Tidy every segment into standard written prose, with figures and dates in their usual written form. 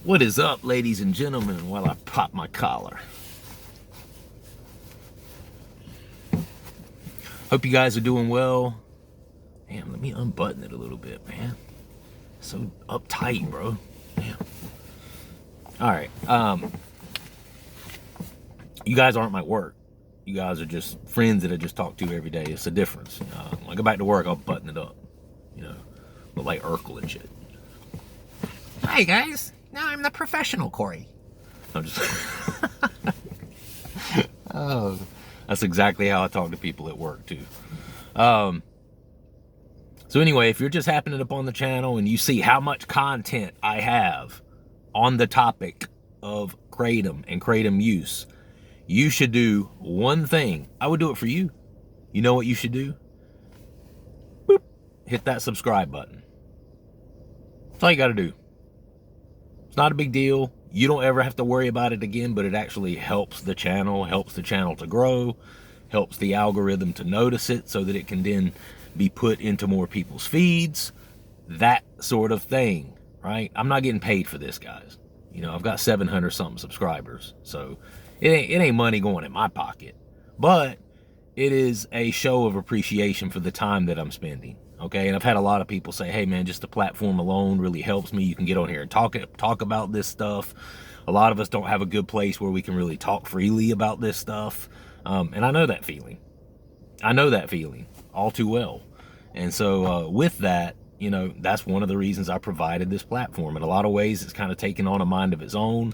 What is up, ladies and gentlemen, while I pop my collar? Hope you guys are doing well. Damn, let me unbutton it a little bit, man. So uptight, bro. Damn. All right. You guys aren't my work. You guys are just friends that I just talk to every day. It's a difference. When I go back to work, I'll button it up. Look like Urkel and shit. Hi, guys. Now I'm the professional Corey. I'm just... Oh, that's exactly how I talk to people at work, too. So anyway, if you're just happening upon the channel and you see how much content I have on the topic of Kratom and Kratom use, you should do one thing. I would do it for you. You know what you should do? Boop. Hit that subscribe button. That's all you got to do. It's not a big deal. You don't ever have to worry about it again, but it actually helps the channel to grow, helps the algorithm to notice it so that it can then be put into more people's feeds, that sort of thing, right? I'm not getting paid for this, guys. I've got 700 something subscribers, so it ain't money going in my pocket, but it is a show of appreciation for the time that I'm spending. Okay, and I've had a lot of people say, hey man, just the platform alone really helps me. You can get on here and talk about this stuff. A lot of us don't have a good place where we can really talk freely about this stuff. And I know that feeling. All too well. And so with that, that's one of the reasons I provided this platform. In a lot of ways, it's kind of taken on a mind of its own.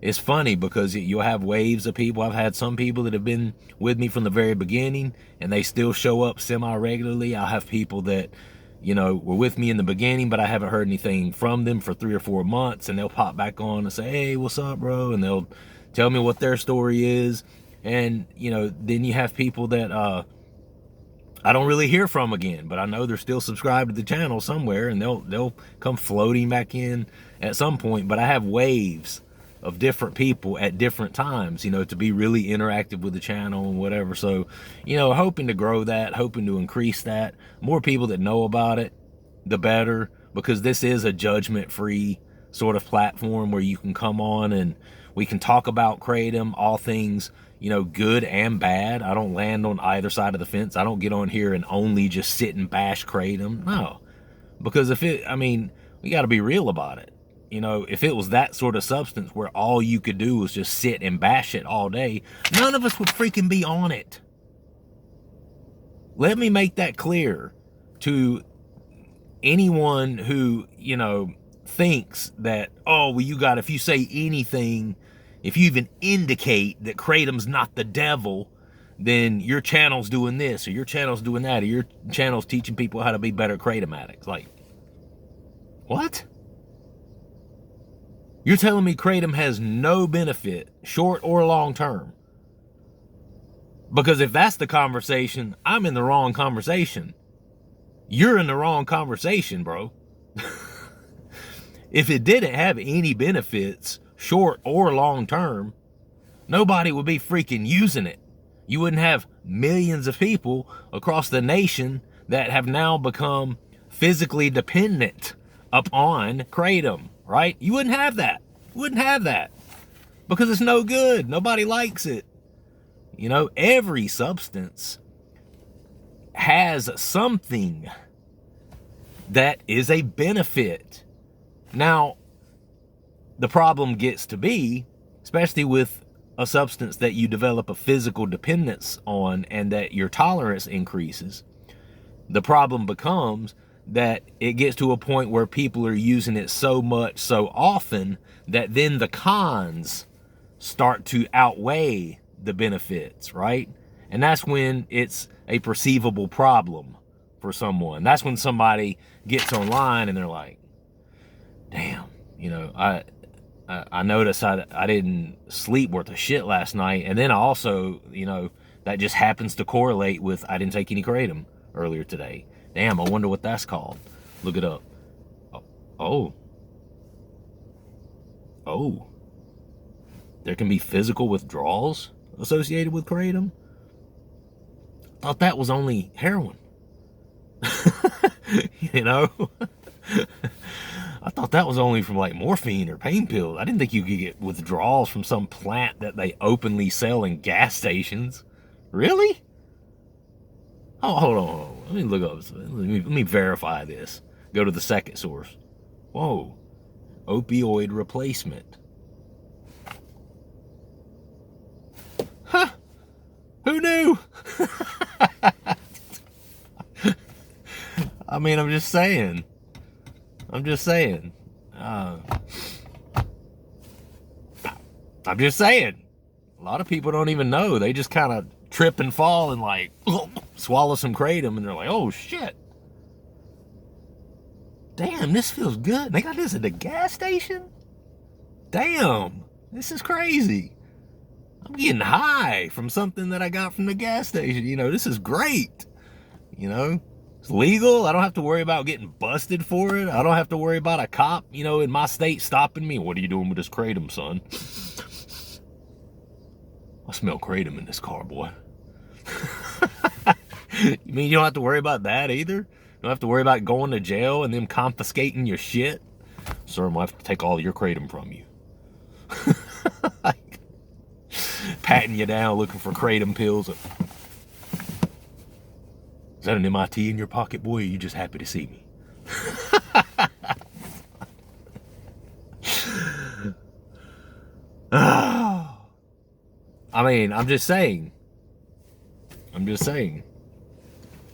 It's funny because you'll have waves of people. I've had some people that have been with me from the very beginning and they still show up semi-regularly. I'll have people that, were with me in the beginning, but I haven't heard anything from them for 3 or 4 months, and they'll pop back on and say, hey, what's up, bro? And they'll tell me what their story is. And, then you have people that I don't really hear from again, but I know they're still subscribed to the channel somewhere, and they'll come floating back in at some point. But I have waves of different people at different times, to be really interactive with the channel and whatever. So, hoping to grow that, hoping to increase that. More people that know about it, the better, because this is a judgment-free sort of platform where you can come on and we can talk about Kratom, all things, good and bad. I don't land on either side of the fence. I don't get on here and only just sit and bash Kratom. No, because we got to be real about it. If it was that sort of substance where all you could do was just sit and bash it all day, none of us would freaking be on it. Let me make that clear to anyone who, thinks that, oh, well, if you say anything, if you even indicate that Kratom's not the devil, then your channel's doing this, or your channel's doing that, or your channel's teaching people how to be better Kratom addicts. Like, what? You're telling me Kratom has no benefit, short or long term? Because if that's the conversation, I'm in the wrong conversation. You're in the wrong conversation, bro. If it didn't have any benefits, short or long term, nobody would be freaking using it. You wouldn't have millions of people across the nation that have now become physically dependent upon Kratom. Right? You wouldn't have that. Because it's no good. Nobody likes it. Every substance has something that is a benefit. Now, the problem gets to be, especially with a substance that you develop a physical dependence on and that your tolerance increases, the problem becomes that it gets to a point where people are using it so much, so often, that then the cons start to outweigh the benefits, right? And that's when it's a perceivable problem for someone. That's when somebody gets online and they're like, damn, I noticed I didn't sleep worth a shit last night. And then I also, that just happens to correlate with I didn't take any Kratom earlier today. Damn, I wonder what that's called. Look it up. Oh. There can be physical withdrawals associated with Kratom? Thought that was only heroin. I thought that was only from like morphine or pain pills. I didn't think you could get withdrawals from some plant that they openly sell in gas stations. Really? Oh, hold on. Let me look up. Let me verify this. Go to the second source. Whoa. Opioid replacement. Huh. Who knew? I mean, I'm just saying. I'm just saying. A lot of people don't even know. They just kind of trip and fall and like swallow some kratom and they're like, oh shit. Damn, this feels good. They got this at the gas station? Damn, this is crazy. I'm getting high from something that I got from the gas station. You know, this is great. You know, it's legal. I don't have to worry about getting busted for it. I don't have to worry about a cop, you know, in my state stopping me. What are you doing with this kratom, son? I smell kratom in this car, boy. You mean you don't have to worry about that either? You don't have to worry about going to jail and them confiscating your shit? Sir, I'm gonna have to take all your kratom from you. Like, patting you down looking for kratom pills. Is that an MIT in your pocket, boy? Or are you just happy to see me? I mean, I'm just saying.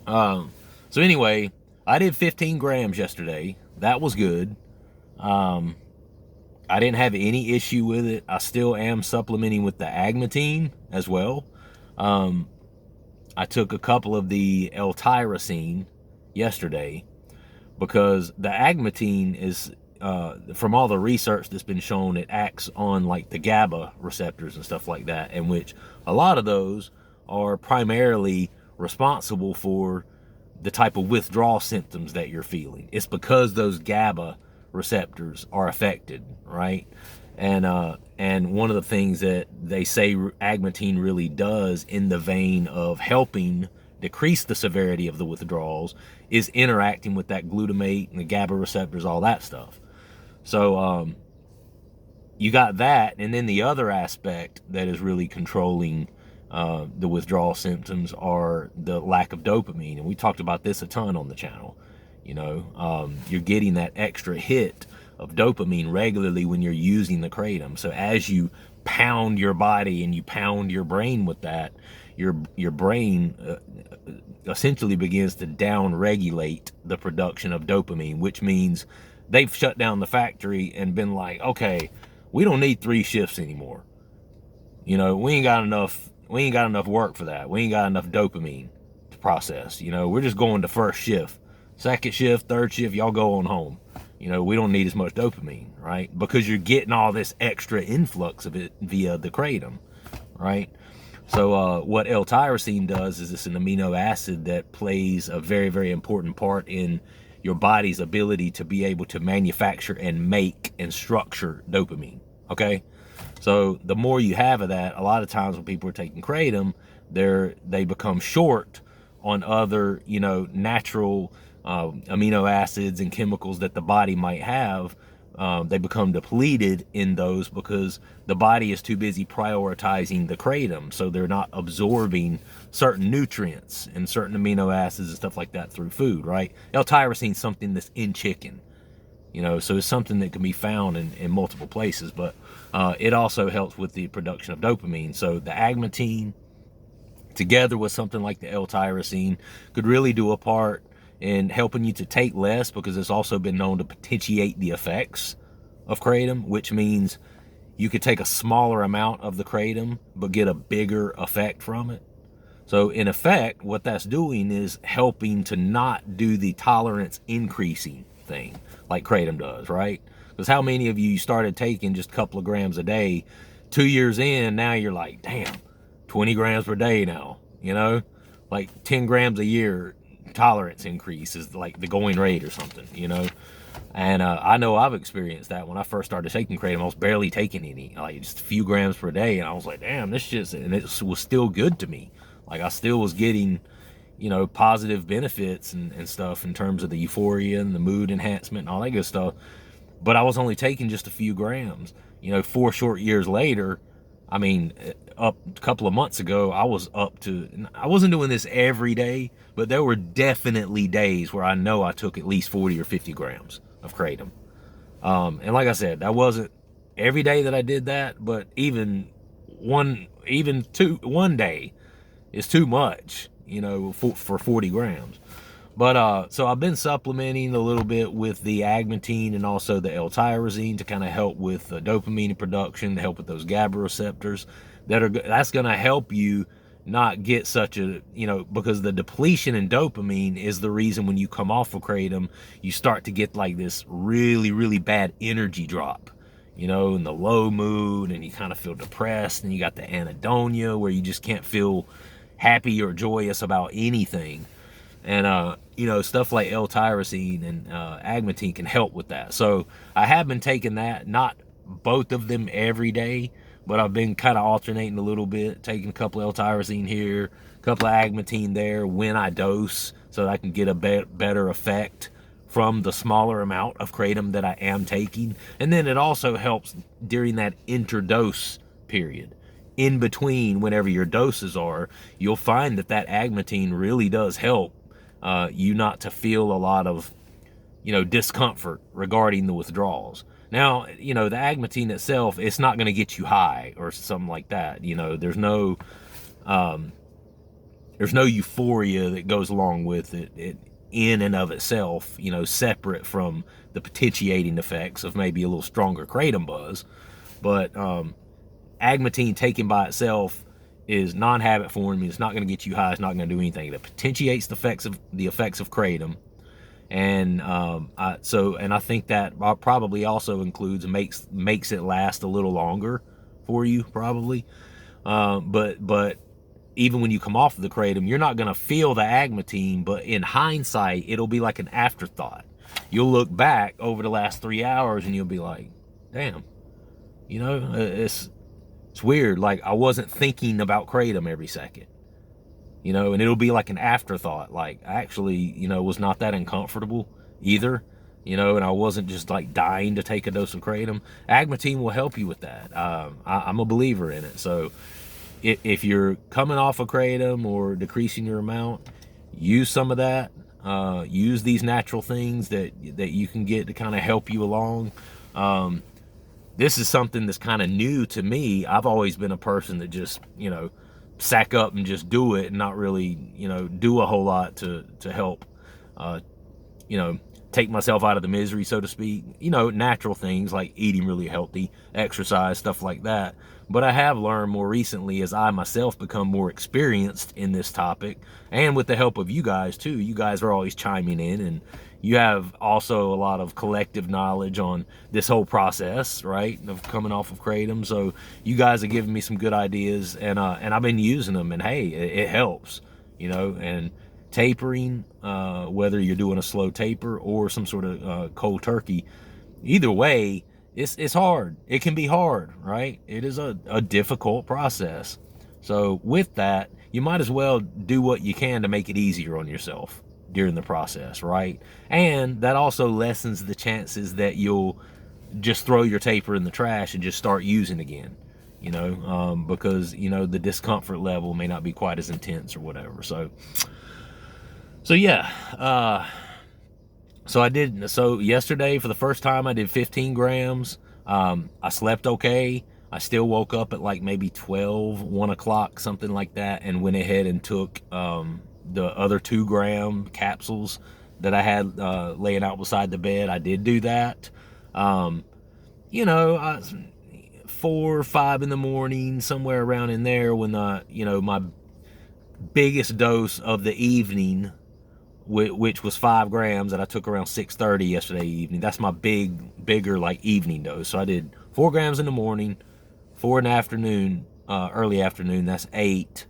So anyway, I did 15 grams yesterday. That was good. I didn't have any issue with it. I still am supplementing with the agmatine as well. I took a couple of the L-tyrosine yesterday because the agmatine is, from all the research that's been shown, it acts on like the GABA receptors and stuff like that, in which a lot of those are primarily responsible for the type of withdrawal symptoms that you're feeling. It's because those GABA receptors are affected, right? And one of the things that they say agmatine really does in the vein of helping decrease the severity of the withdrawals is interacting with that glutamate and the GABA receptors, all that stuff. So you got that, and then the other aspect that is really controlling the withdrawal symptoms are the lack of dopamine, and we talked about this a ton on the channel. You know, you're getting that extra hit of dopamine regularly when you're using the kratom. So as you pound your body and you pound your brain with that, your brain essentially begins to down-regulate the production of dopamine, which means they've shut down the factory and been like, okay, we don't need 3 shifts anymore. You know, we ain't got enough work for that. We ain't got enough dopamine to process. You know, we're just going to first shift. Second shift, third shift, y'all go on home. You know, we don't need as much dopamine, right? Because you're getting all this extra influx of it via the kratom, right? So what L-tyrosine does is it's an amino acid that plays a very, very important part in your body's ability to be able to manufacture and make and structure dopamine, okay? So the more you have of that, a lot of times when people are taking kratom, they become short on other, you know, natural amino acids and chemicals that the body might have. They become depleted in those because the body is too busy prioritizing the kratom, so they're not absorbing certain nutrients and certain amino acids and stuff like that through food, right? L-tyrosine is something that's in chicken, you know, so it's something that can be found in multiple places, but it also helps with the production of dopamine. So the agmatine, together with something like the L-tyrosine, could really do a part in helping you to take less, because it's also been known to potentiate the effects of kratom, which means you could take a smaller amount of the kratom but get a bigger effect from it. So in effect, what that's doing is helping to not do the tolerance increasing thing like kratom does, right? Because how many of you started taking just a couple of grams a day, 2 years in, now you're like, damn, 20 grams per day now, you know? Like 10 grams a year tolerance increase is like the going rate or something, you know? And I know I've experienced that. When I first started taking kratom, I was barely taking any, like just a few grams per day, and I was like, damn, this shit's, and it was still good to me. Like I still was getting, you know, positive benefits and stuff in terms of the euphoria and the mood enhancement and all that good stuff. but I was only taking just a few grams. 4 short years later, I mean, up a couple of months ago, I wasn't doing this every day, but there were definitely days where I know I took at least 40 or 50 grams of Kratom. And like I said, that wasn't every day that I did that, but even one day is too much, for 40 grams. But so I've been supplementing a little bit with the agmatine and also the L-tyrosine to kind of help with dopamine production, to help with those GABA receptors. That's going to help you not get such a, because the depletion in dopamine is the reason when you come off of Kratom, you start to get like this really, really bad energy drop, in the low mood, and you kind of feel depressed, and you got the anhedonia where you just can't feel happy or joyous about anything. And stuff like L-tyrosine and agmatine can help with that. So I have been taking that, not both of them every day, but I've been kind of alternating a little bit, taking a couple of L-tyrosine here, a couple of agmatine there when I dose, so that I can get a better effect from the smaller amount of Kratom that I am taking. And then it also helps during that interdose period. In between, whenever your doses are, you'll find that agmatine really does help you not to feel a lot of, discomfort regarding the withdrawals. Now, the agmatine itself, it's not going to get you high or something like that. There's no euphoria that goes along with it in and of itself, separate from the potentiating effects of maybe a little stronger Kratom buzz. But agmatine taken by itself is non-habit forming. It's not going to get you high. It's not going to do anything. It potentiates the effects of Kratom, and I think that probably also includes makes it last a little longer for you, probably. But even when you come off of the Kratom, you're not going to feel the agmatine. But in hindsight, it'll be like an afterthought. You'll look back over the last 3 hours and you'll be like, damn, it's weird. Like, I wasn't thinking about Kratom every second, and it'll be like an afterthought. Like, actually, was not that uncomfortable either, and I wasn't just like dying to take a dose of Kratom. Agmatine will help you with that. I'm a believer in it. So if you're coming off of Kratom or decreasing your amount, use some of that. Use these natural things that you can get to kind of help you along. This is something that's kind of new to me. I've always been a person that just, sack up and just do it and not really, do a whole lot to help, take myself out of the misery, so to speak. Natural things like eating really healthy, exercise, stuff like that. But I have learned more recently, as I myself become more experienced in this topic, and with the help of you guys too. You guys are always chiming in, and you have also a lot of collective knowledge on this whole process, right, of coming off of Kratom. So you guys are giving me some good ideas, and I've been using them, and hey, it helps, and tapering, whether you're doing a slow taper or some sort of cold turkey, either way, it's hard. It can be hard, right? It is a difficult process. So with that, you might as well do what you can to make it easier on yourself during the process, right? And that also lessens the chances that you'll just throw your taper in the trash and just start using again, because, the discomfort level may not be quite as intense or whatever. So yeah, so yesterday for the first time I did 15 grams. I slept okay. I still woke up at like maybe 1 o'clock, something like that, and went ahead and took the other 2 gram capsules that I had laying out beside the bed. I did do that. 4 or 5 in the morning, somewhere around in there, when my biggest dose of the evening, which was 5 grams that I took around 6:30 yesterday evening. That's my bigger like evening dose. So I did 4 grams in the morning, 4 in the afternoon, early afternoon. That's 8.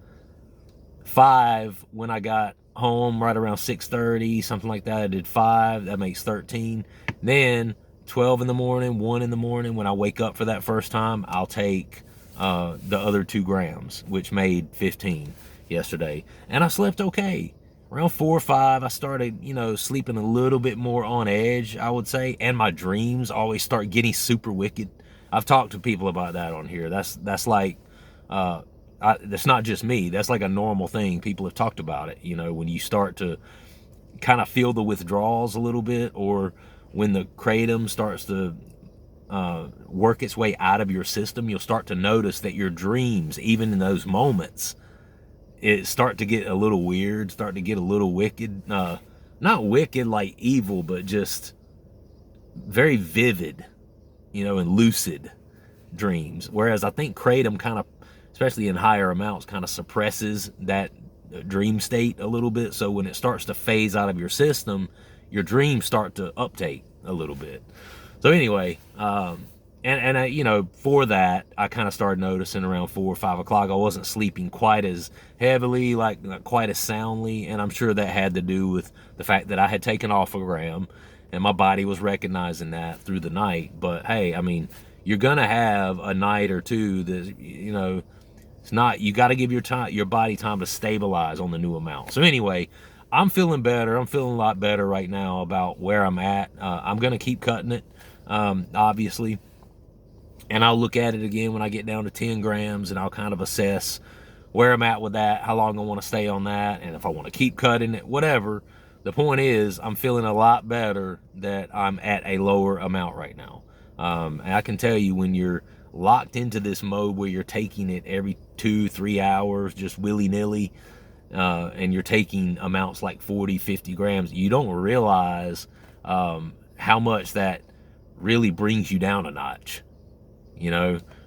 5 when I got home right around 6:30, something like that. I did 5. That makes 13. Then 12 in the morning, 1 in the morning. When I wake up for that first time, I'll take the other 2 grams, which made 15 yesterday. And I slept okay. around 4 or 5, I started, sleeping a little bit more on edge, I would say, and my dreams always start getting super wicked. I've talked to people about that on here. That's like, that's not just me. That's like a normal thing. People have talked about it. When you start to kind of feel the withdrawals a little bit, or when the kratom starts to work its way out of your system, you'll start to notice that your dreams, even in those moments, it start to get a little weird, start to get a little wicked. Not wicked like evil, but just very vivid, and lucid dreams. Whereas I think kratom kind of, especially in higher amounts, kind of suppresses that dream state a little bit. So when it starts to phase out of your system, your dreams start to uptake a little bit. So anyway, and I, for that, I kind of started noticing around 4 or 5 o'clock, I wasn't sleeping quite as heavily, like quite as soundly. And I'm sure that had to do with the fact that I had taken off a gram, and my body was recognizing that through the night. But hey, I mean, you're gonna have a night or two that, it's not, you got to give your body time to stabilize on the new amount. So anyway, I'm feeling better. I'm feeling a lot better right now about where I'm at. I'm gonna keep cutting it, obviously. And I'll look at it again when I get down to 10 grams, and I'll kind of assess where I'm at with that, how long I want to stay on that, and if I want to keep cutting it, whatever. The point is, I'm feeling a lot better that I'm at a lower amount right now. And I can tell you, when you're locked into this mode where you're taking it every 2-3 hours, just willy-nilly, and you're taking amounts like 40-50 grams, you don't realize how much that really brings you down a notch,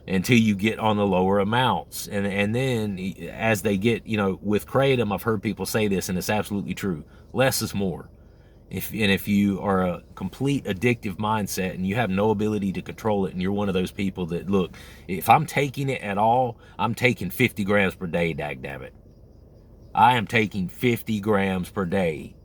until you get on the lower amounts. And then as they get, with kratom, I've heard people say this, and it's absolutely true: less is more. If you are a complete addictive mindset and you have no ability to control it, and you're one of those people that, look, if I'm taking it at all, I'm taking 50 grams per day, dagnabbit. I am taking 50 grams per day,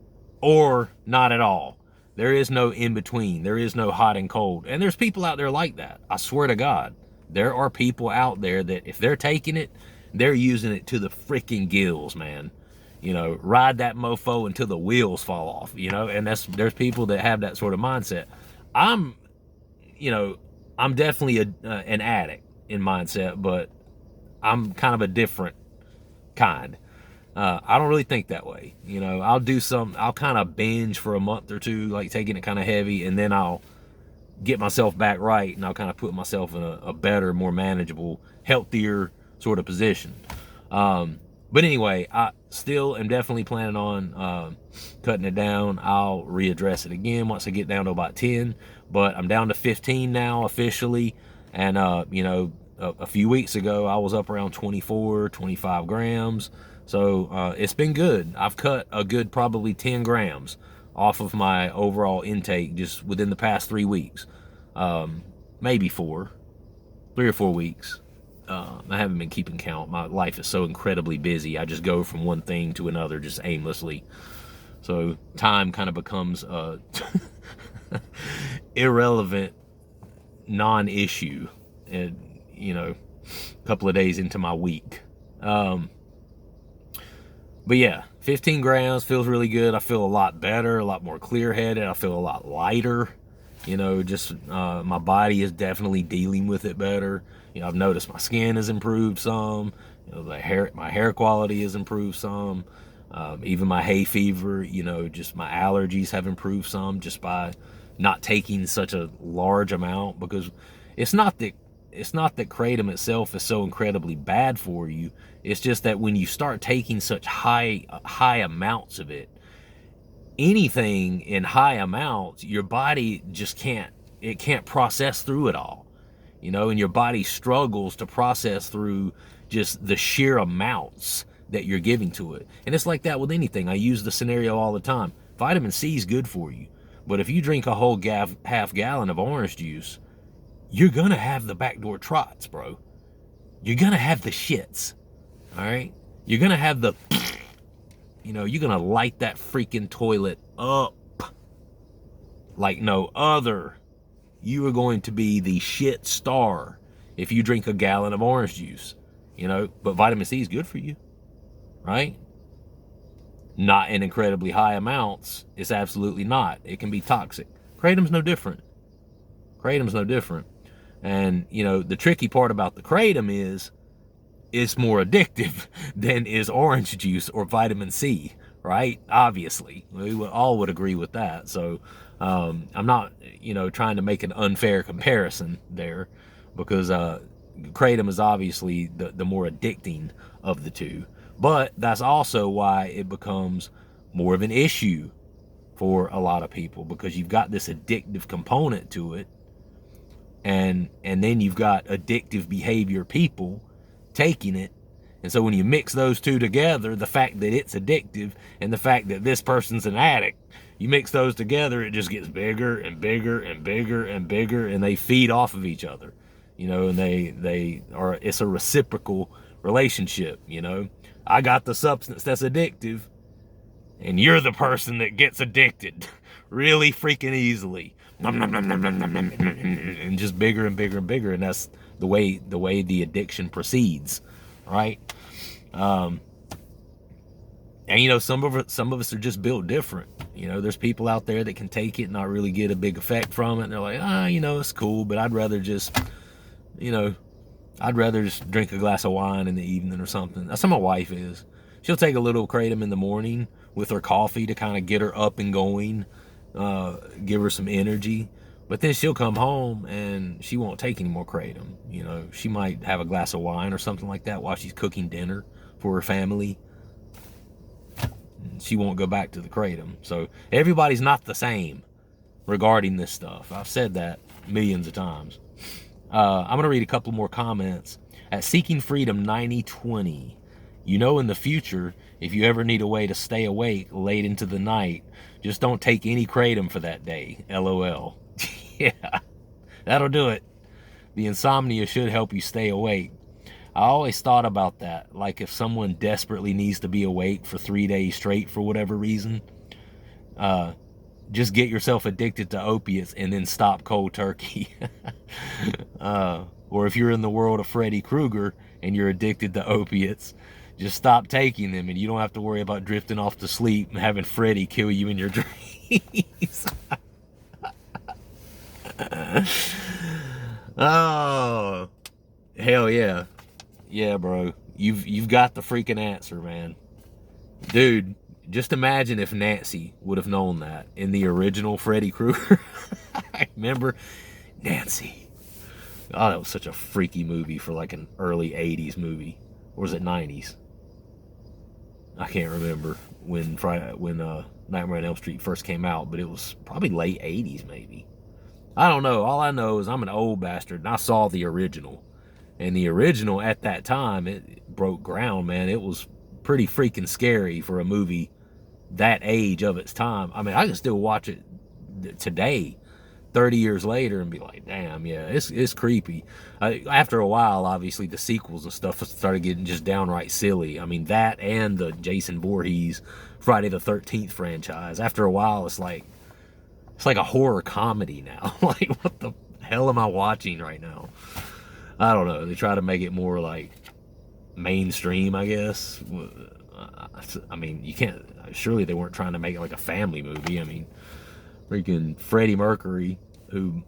or not at all. There is no in between. There is no hot and cold. And there's people out there like that. I swear to God, there are people out there that if they're taking it, they're using it to the freaking gills, man. Ride that mofo until the wheels fall off, and there's people that have that sort of mindset. I'm definitely an addict in mindset, but I'm kind of a different kind. I don't really think that way. I'll kind of binge for a month or two, like taking it kind of heavy, and then I'll get myself back right, and I'll kind of put myself in a better, more manageable, healthier sort of position. But anyway, I still am definitely planning on cutting it down. I'll readdress it again once I get down to about 10, but I'm down to 15 now officially. And, a few weeks ago, I was up around 24, 25 grams. So it's been good. I've cut a good probably 10 grams off of my overall intake just within the past 3 weeks. Maybe 3 or 4 weeks. I haven't been keeping count. My life is so incredibly busy. I just go from one thing to another just aimlessly. So time kind of becomes a irrelevant non-issue, and a couple of days into my week. But yeah, 15 grams feels really good. I feel a lot better, a lot more clear-headed. I feel a lot lighter. My body is definitely dealing with it better. I've noticed my skin has improved some. My hair quality has improved some. Even my hay fever, just my allergies have improved some just by not taking such a large amount. Because it's not that kratom itself is so incredibly bad for you. It's just that when you start taking such high amounts of it, anything in high amounts, your body just can't process through it all, and your body struggles to process through just the sheer amounts that you're giving to it. And it's like that with anything. I use the scenario all the time. Vitamin C is good for you, but if you drink a whole half gallon of orange juice, you're gonna have the backdoor trots, bro. You're gonna have the shits, all right? You're gonna have the you're gonna light that freaking toilet up like no other. You are going to be the shit star if you drink a gallon of orange juice, but vitamin C is good for you, right? not in incredibly high amounts, it's absolutely not. It can be toxic. Kratom's no different. Kratom's no different. And, you know, the tricky part about the Kratom is it's more addictive than is orange juice or vitamin C, right? Obviously, we all would agree with that. So I'm not, you know, trying to make an unfair comparison there, because Kratom is obviously the more addicting of the two. But that's also why it becomes more of an issue for a lot of people, because you've got this addictive component to it, and then you've got addictive behavior people taking it. And so when you mix those two together, the fact that it's addictive and the fact that this person's an addict, you mix those together, it just gets bigger and bigger and bigger and bigger, and they feed off of each other, you know, and they are, it's a reciprocal relationship, you know. I got the substance that's addictive, and you're the person that gets addicted really freaking easily. And just bigger and bigger and bigger, and that's the way the addiction proceeds, right? And you know, some of us are just built different. You know, there's people out there that can take it and not really get a big effect from it, and they're like, you know, it's cool, but I'd rather just, you know, drink a glass of wine in the evening or something. That's how my wife is. She'll take a little Kratom in the morning with her coffee to kind of get her up and going, give her some energy. But then she'll come home and she won't take any more Kratom. You know, she might have a glass of wine or something like that while she's cooking dinner for her family. She won't go back to the Kratom. So everybody's not the same regarding this stuff. I've said that millions of times. I'm going to read a couple more comments. At Seeking Freedom 9020, you know, in the future, if you ever need a way to stay awake late into the night, just don't take any Kratom for that day. LOL. Yeah, that'll do it. The insomnia should help you stay awake. I always thought about that. Like if someone desperately needs to be awake for 3 days straight for whatever reason, just get yourself addicted to opiates and then stop cold turkey. Or if you're in the world of Freddy Krueger and you're addicted to opiates, just stop taking them and you don't have to worry about drifting off to sleep and having Freddy kill you in your dreams. Oh, hell yeah. Yeah, bro. You've got the freaking answer, man. Dude, just imagine if Nancy would have known that in the original Freddy Krueger. I remember Nancy. Oh, that was such a freaky movie for like an early 80s movie. Or was it 90s? I can't remember when Nightmare on Elm Street first came out, but it was probably late 80s maybe. I don't know. All I know is I'm an old bastard and I saw the original. And the original at that time, it broke ground, man. It was pretty freaking scary for a movie that age of its time. I mean, I can still watch it today, 30 years later, and be like, damn, yeah, it's creepy. After a while, obviously, the sequels and stuff started getting just downright silly. I mean, that and the Jason Voorhees Friday the 13th franchise. After a while, it's like a horror comedy now. Like, what the hell am I watching right now? I don't know. They try to make it more like mainstream, I guess. I mean, you can't, surely they weren't trying to make it like a family movie. I mean, freaking Freddie Mercury, who,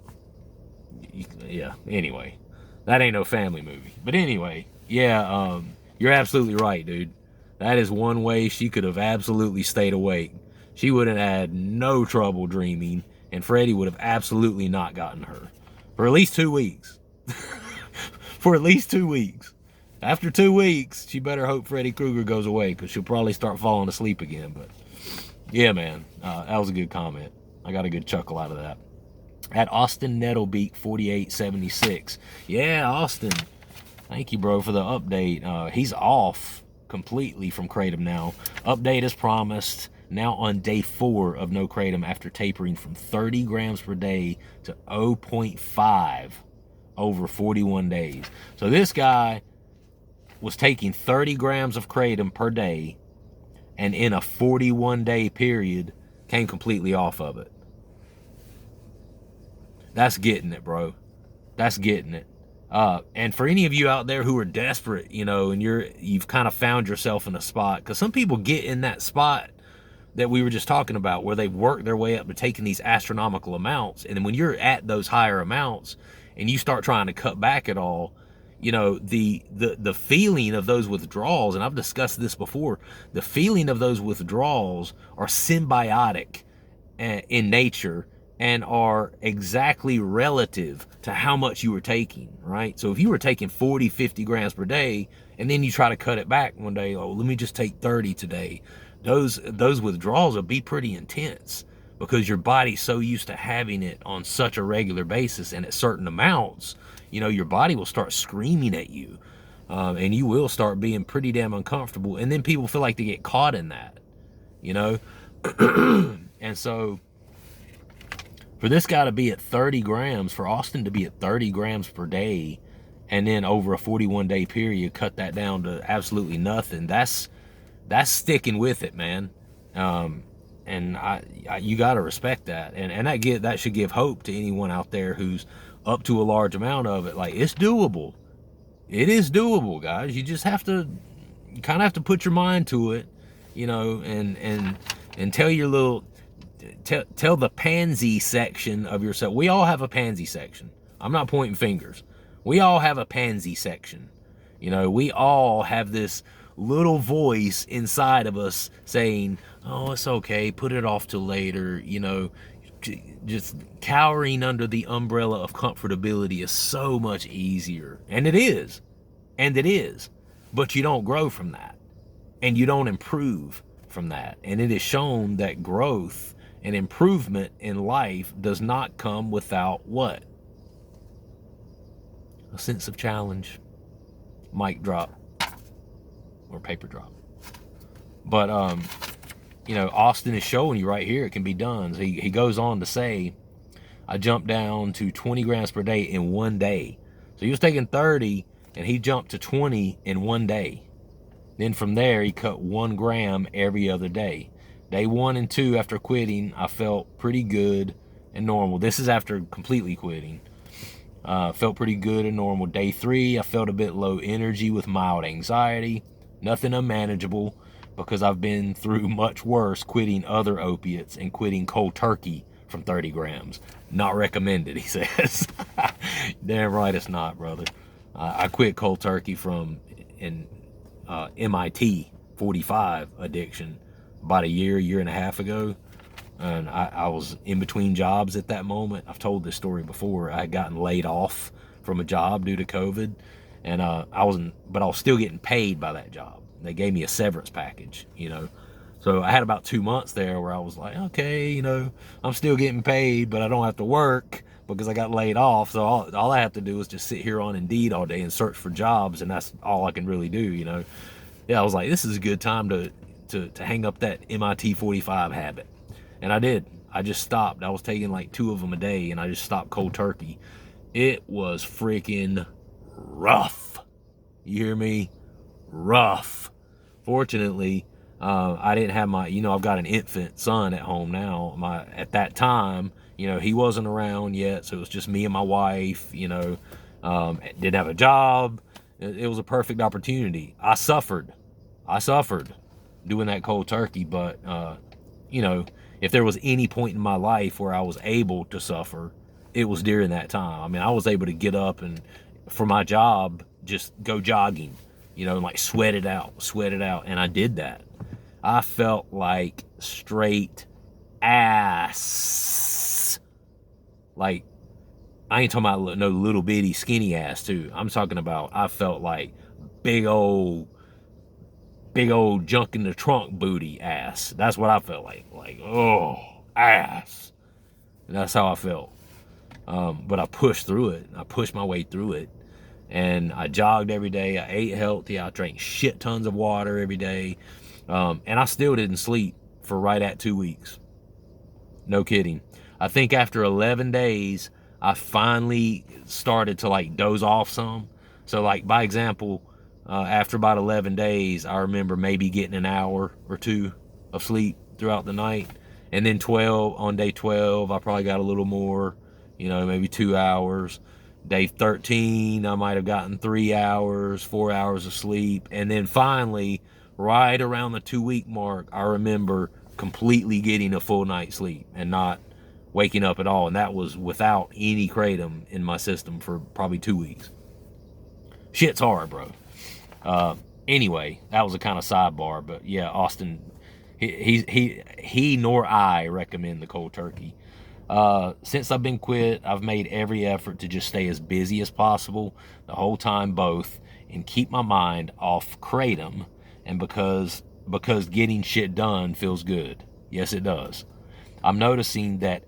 yeah, anyway, that ain't no family movie. But anyway, yeah, you're absolutely right, dude. That is one way she could have absolutely stayed awake. She would have had no trouble dreaming, and Freddie would have absolutely not gotten her. For at least 2 weeks. For at least 2 weeks. After 2 weeks, she better hope Freddy Krueger goes away, because she'll probably start falling asleep again. But yeah, man, that was a good comment. I got a good chuckle out of that. At Austin Nettlebeak 4876. Yeah, Austin. Thank you, bro, for the update. He's off completely from Kratom now. Update as promised. Now on day 4 of no Kratom after tapering from 30 grams per day to 0.5 over 41 days. So this guy was taking 30 grams of Kratom per day, and in a 41-day period came completely off of it. That's getting it, bro. That's getting it. And for any of you out there who are desperate, you know, and you've kind of found yourself in a spot, because some people get in that spot that we were just talking about, where they've worked their way up to taking these astronomical amounts. And then when you're at those higher amounts and you start trying to cut back at all, you know, the feeling of those withdrawals, and I've discussed this before, the feeling of those withdrawals are symbiotic in nature and are exactly relative to how much you were taking, right? So if you were taking 40, 50 grams per day, and then you try to cut it back one day, oh, let me just take 30 today, those withdrawals will be pretty intense, because your body's so used to having it on such a regular basis and at certain amounts. You know, your body will start screaming at you, and you will start being pretty damn uncomfortable. And then people feel like they get caught in that, you know? And so for this guy to be at 30 grams, for Austin to be at 30 grams per day, and then over a 41-day period, cut that down to absolutely nothing, that's sticking with it, man. And you got to respect that. And that should give hope to anyone out there who's up to a large amount of it. Like, it's doable. It is doable, guys. You just have to, you kind of have to put your mind to it, you know, and tell your little, tell the pansy section of yourself. We all have a pansy section. I'm not pointing fingers. We all have a pansy section. You know, we all have this little voice inside of us saying, oh, it's okay, put it off till later. You know, just cowering under the umbrella of comfortability is so much easier. And it is. But you don't grow from that. And you don't improve from that. And it is shown that growth and improvement in life does not come without what? A sense of challenge. Mic drop. Or paper drop. But you know, Austin is showing you right here it can be done. So he goes on to say, I jumped down to 20 grams per day in one day. So he was taking 30 and he jumped to 20 in one day. Then from there he cut 1 gram every other day. Day 1 and 2 after quitting, I felt pretty good and normal. This is after completely quitting. Felt pretty good and normal. Day 3, I felt a bit low energy with mild anxiety. Nothing unmanageable, because I've been through much worse quitting other opiates and quitting cold turkey from 30 grams. Not recommended, he says. Damn right it's not, brother. I quit cold turkey from an MIT 45 addiction about a year and a half ago. And I was in between jobs at that moment. I've told this story before. I had gotten laid off from a job due to COVID. And I was still getting paid by that job. They gave me a severance package, you know. So I had about 2 months there where I was like, okay, you know, I'm still getting paid, but I don't have to work because I got laid off. So all I have to do is just sit here on Indeed all day and search for jobs, and that's all I can really do, you know. Yeah, I was like, this is a good time to hang up that MIT 45 habit. And I did. I just stopped. I was taking like 2 of them a day, and I just stopped cold turkey. It was freaking rough. You hear me? Rough. Fortunately, I didn't have my, you know, I've got an infant son at home now. At that time, you know, he wasn't around yet, so it was just me and my wife, you know. Didn't have a job. It was a perfect opportunity. I suffered doing that cold turkey, but, you know, if there was any point in my life where I was able to suffer, it was during that time. I mean, I was able to get up and, for my job, just go jogging, you know, like sweat it out. And I did that. I felt like straight ass. Like, I ain't talking about no little bitty skinny ass too. I'm talking about, I felt like big old junk in the trunk booty ass. That's what I felt like. Like, oh, ass. And that's how I felt. But I pushed through it. I pushed my way through it. And I jogged every day. I ate healthy. I drank shit tons of water every day. And I still didn't sleep for right at 2 weeks. No kidding. I think after 11 days, I finally started to like doze off some. So like, by example, after about 11 days, I remember maybe getting an hour or 2 of sleep throughout the night. And then on day 12, I probably got a little more, you know, maybe 2 hours. Day 13, I might have gotten 3 hours, 4 hours of sleep. And then finally, right around the 2 week mark, I remember completely getting a full night's sleep and not waking up at all. And that was without any Kratom in my system for probably 2 weeks. Shit's hard, bro. Anyway, that was a kind of sidebar, but yeah, Austin, he nor I recommend the cold turkey. Since I've been quit, I've made every effort to just stay as busy as possible the whole time, both, and keep my mind off Kratom, and because getting shit done feels good. Yes, it does. I'm noticing that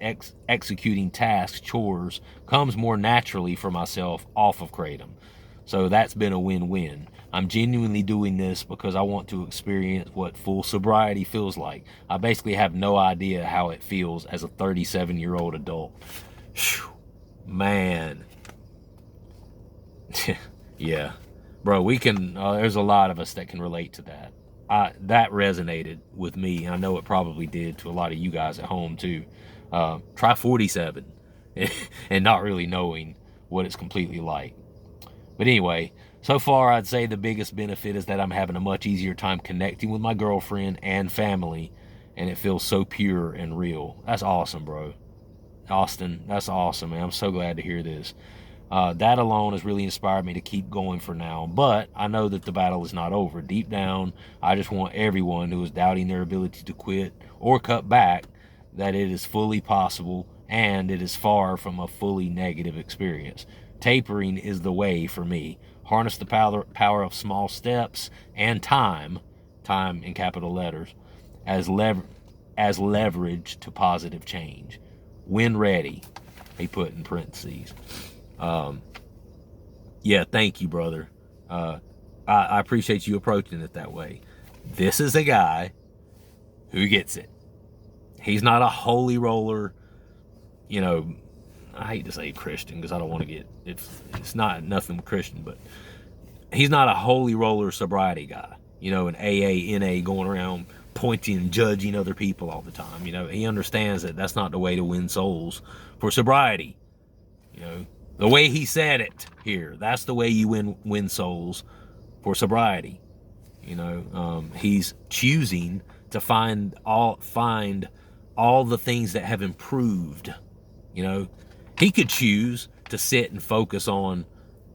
executing tasks, chores, comes more naturally for myself off of Kratom. So that's been a win-win. I'm genuinely doing this because I want to experience what full sobriety feels like. I basically have no idea how it feels as a 37-year-old adult. Whew, man. Yeah. Bro, we can, there's a lot of us that can relate to that. That resonated with me. I know it probably did to a lot of you guys at home too. Try 47 and not really knowing what it's completely like. But anyway, so far I'd say the biggest benefit is that I'm having a much easier time connecting with my girlfriend and family, and it feels so pure and real. That's awesome, bro. Austin, that's awesome, man. I'm so glad to hear this. That alone has really inspired me to keep going for now, but I know that the battle is not over. Deep down, I just want everyone who is doubting their ability to quit or cut back that it is fully possible, and it is far from a fully negative experience. Tapering is the way for me. Harness the power of small steps and time in capital letters, as leverage to positive change. When ready, he put in parentheses. Yeah, thank you, brother. I appreciate you approaching it that way. This is a guy who gets it. He's not a holy roller, you know, I hate to say Christian because I don't want to get, it's not nothing Christian, but he's not a holy roller sobriety guy, you know, an AA, NA going around pointing and judging other people all the time. You know, he understands that that's not the way to win souls for sobriety. You know, the way he said it here, that's the way you win souls for sobriety. You know, he's choosing to find all the things that have improved. You know, he could choose to sit and focus on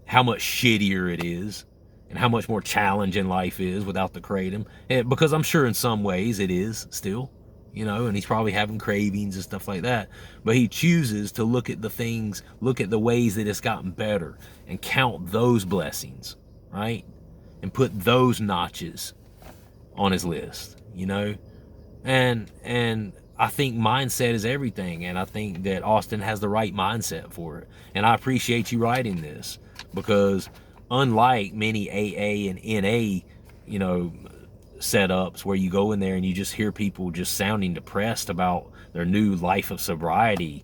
how much shittier it is and how much more challenging life is without the Kratom. Because I'm sure in some ways it is still, you know, and he's probably having cravings and stuff like that. But he chooses to look at the things, look at the ways that it's gotten better and count those blessings, right? And put those notches on his list, you know? And I think mindset is everything, and I think that Austin has the right mindset for it. And I appreciate you writing this, because unlike many AA and NA, you know, setups where you go in there and you just hear people just sounding depressed about their new life of sobriety,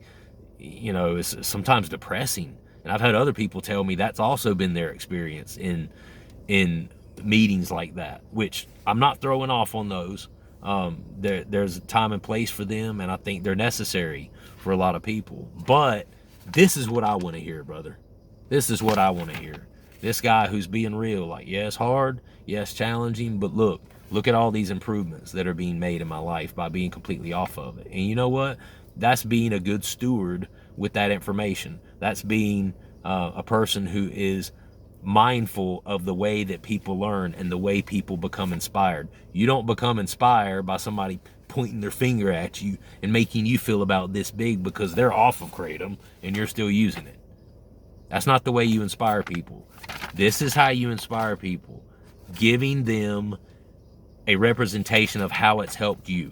you know, it's sometimes depressing. And I've had other people tell me that's also been their experience in meetings like that, which I'm not throwing off on those. There's a time and place for them, and I think they're necessary for a lot of people. But this is what I want to hear, brother. This is what I want to hear. This guy who's being real, like, yeah, it's hard, yeah, it's challenging, but look at all these improvements that are being made in my life by being completely off of it. And you know what? That's being a good steward with that information. That's being a person who is mindful of the way that people learn and the way people become inspired. You don't become inspired by somebody pointing their finger at you and making you feel about this big because they're off of Kratom and you're still using it. That's not the way you inspire people. This is how you inspire people, giving them a representation of how it's helped you.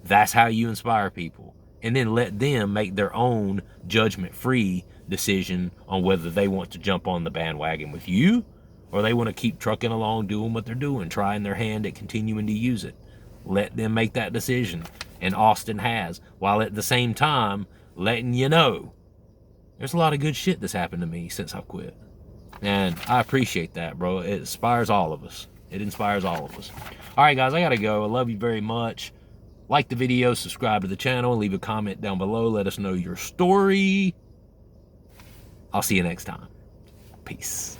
That's how you inspire people. And then let them make their own judgment-free decision on whether they want to jump on the bandwagon with you or they want to keep trucking along doing what they're doing, trying their hand at continuing to use it. Let them make that decision. And Austin has, while at the same time letting you know there's a lot of good shit that's happened to me since I've quit. And I appreciate that, bro. It inspires all of us. It inspires all of us. All right, guys, I got to go. I love you very much. Like the video, subscribe to the channel, and leave a comment down below. Let us know your story. I'll see you next time. Peace.